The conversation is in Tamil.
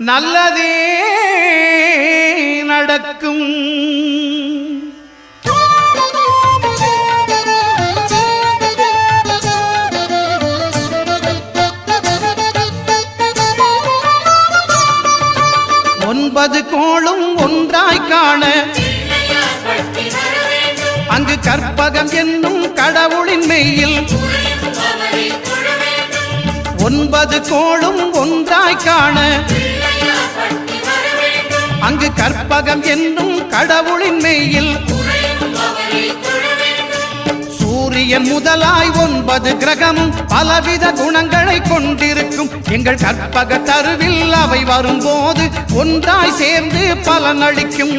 நல்லதே நடக்கும். ஒன்பது கோளும் ஒன்றாய் காண அங்கு கற்பகம் என்னும் கடவுளின் மெய்யில் ஒன்பது கோளும் ஒன்றாய் காண அங்கு கற்பகம் என்னும் கடவுளின் மெய்யில் சூரியன் முதலாய் 9 கிரகமும் பலவித குணங்களை கொண்டிருக்கும். எங்கள் கற்பக தருவில் அவை வரும்போது ஒன்றாய் சேர்ந்து பலனளிக்கும்.